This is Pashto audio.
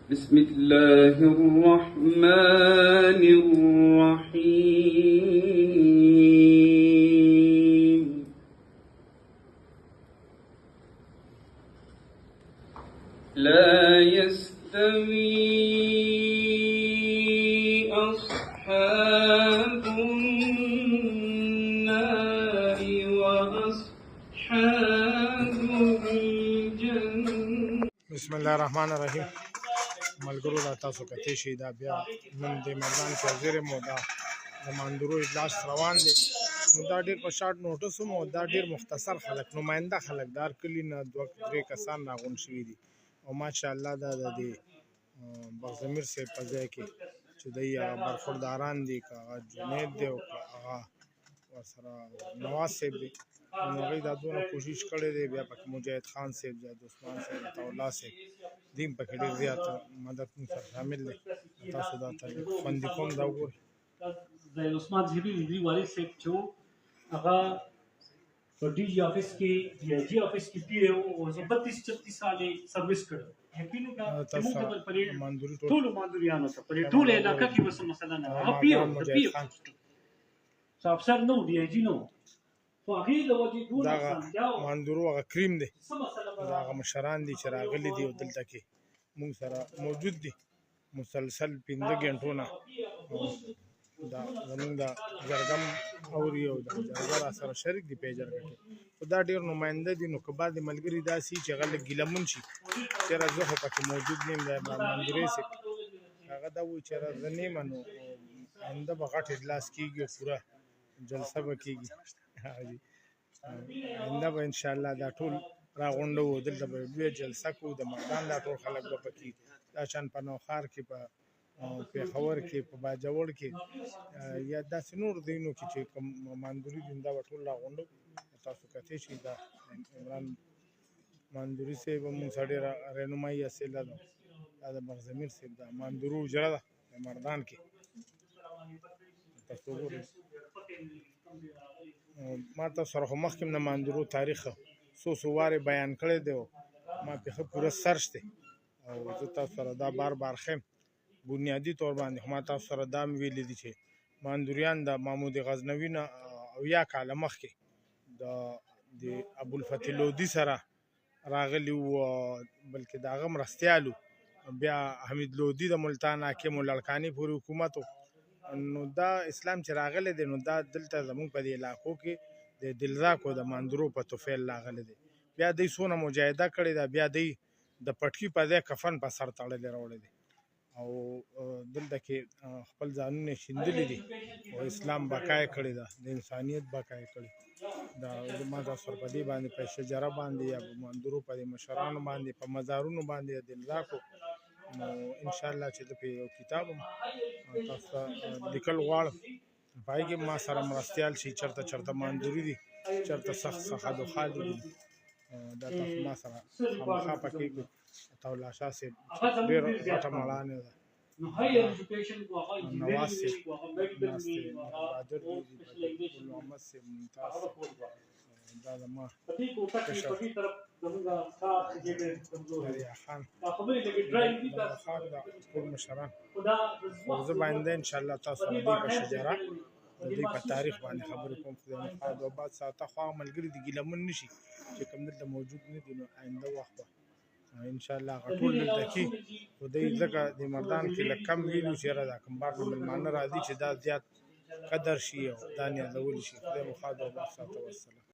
بسم الله الرحمن الرحيم. لا يستوي أصحاب النار وأصحاب الجنة. بسم الله الرحمن الرحیم. ملګرو لا تاسو کته شي دا بیا نن د مردان کې وزیر مو دا د ماندورو اجلاس روان دي. نو دا ډیر په شارټ نوټس مو دا ډیر مختصر خلک نماینده خلک دار کلی نه دوه درې کسان راغون شوي دي او ماشاءالله دا د بغزمیر سے په ځای کې چې دی برخورداران دي که جنید دی او هغه ورسره نواز صاحب دی. نو هغوی دا دونه کوشش کړی دی. بیا پکې مجاهد خان صاحب جاد عثمان صاحب عطاالله صاحب دیم پکې ډېر زیات مدد موږ سره شامل دی. تاسو دا خوندي کوم دا وګورئ. د عثمان صاحبي ملي والد صاحب چې و هغه په ډي جي آفس کې ډي آی جي آفس کې پی او 32-34 سال سروس کړو. یقینو کا موږ د ماندوري ټول ماندوریانو ته په ټول علاقې کې وسه مثلا نه پی او افسر نو ډي آی جي نو خو هغه د وجې ټول دا ماندورو هغه کریم دی. دا هغه مشران دي چې راغلي دي او دلته کې موږ سره موجود دي مسلسل 15 غنټو نه. دا زمونږ د جرګم اوري او د جرګه را سره شریک دي په جرګه کې. خو دا ډېر نماینده دي. نو که بعضې ملګري داسې چې هغه لږ ګیلمون شي چېرې زه خو پکې موجود نه یم. د ماندورې صاحب هغه دا وایي چېرې زه نه یم نو آینده به غټ اجلاس کېږي او پوره جلسه به کېږي. آینده به انشاءالله دا ټول راغونډه وو. دلته به لویه جلسه کوو. د مردان دا ټول خلک به پکې دا شان په نوښار کې په پېښور کې په باجوړ کې یا داسې نور ځایونو کې چې کوم ماندوري دي دا به ټول راغونډه وو. تاسو کتلی شئ دا عمران ماندوري صاحب موږ سره ډېره رهنمایي حاصله ده. دا د بغزمیر صاحب د ماندورو اجره ده د مردان کې. تاسو وګورئ ما تاسو سره خو مخکې د ماندورو تاریخ څو وارې بیان کړی دی او ما پې ښه پوره سرچ دی او زه تاسو سره دا بار بار ښیم بنیادي طور باندې. خو ما تاسو سره دا مې ویلي دي چې ماندوریان د محمود غزنوي نه 80 کاله مخکې د ابوالفتح لودي سره راغلي وو بلکې د هغه مرستیال وو. بیا حمید لودي د ملتان حاکم و لړکاني پورې حکومت و. نو دا اسلام چې راغلی دی نو دا دلته زموږ په دې علاقو کې د دلزاکو د ماندورو په توفیل راغلی دی. بیا دوی څونه مجاهده کړې ده. بیا دوی د پټکي په ځای کفن په سر تړلی راوړی دی او دلته کې خپل ځانونه شیندلي دي او اسلام بقا یې کړې ده د انسانیت بقا یې کړې. دا ما تاسو سره په دې باندې په شجره باندې یا په ماندورو په دې مشرانو باندې په مزارونو باندې د دلزاکو نو انشاءالله چې زه پې یو کتاب هم تاسو ته لیکل غواړم په هغې کې ما سره مرستیال شي. چېرته ماندوري دي چېرته سخت خدوخا دي دا تاسو ما سره خامخا پکې عطاالله شاه صاحب ډېر غټه مړانه ده. نواز صاحب ناست دی بهادر دي ګل محمد صاحب ممتاز دا زما کشر دریا خان خان دا ټول مشران او زه باندې انشاءالله تاسو سره دوی په شجره د دوی په تاریخ باندې خبرې کوم. خدای مخا د بعد ساعته خوا ملګري د ګیلمون نه شي چې کوم دلته موجود نه دي نو آینده وخت به انشاءالله هغه ټول دلته کې خو دوی ځکه د مردان کې لږ کم ویلو چې یاره دا کوم بار د مېلمانه راځي چې دا زیات قدر شي او دا نیازول شي. خدای مخا د بعد ساعته والسلام.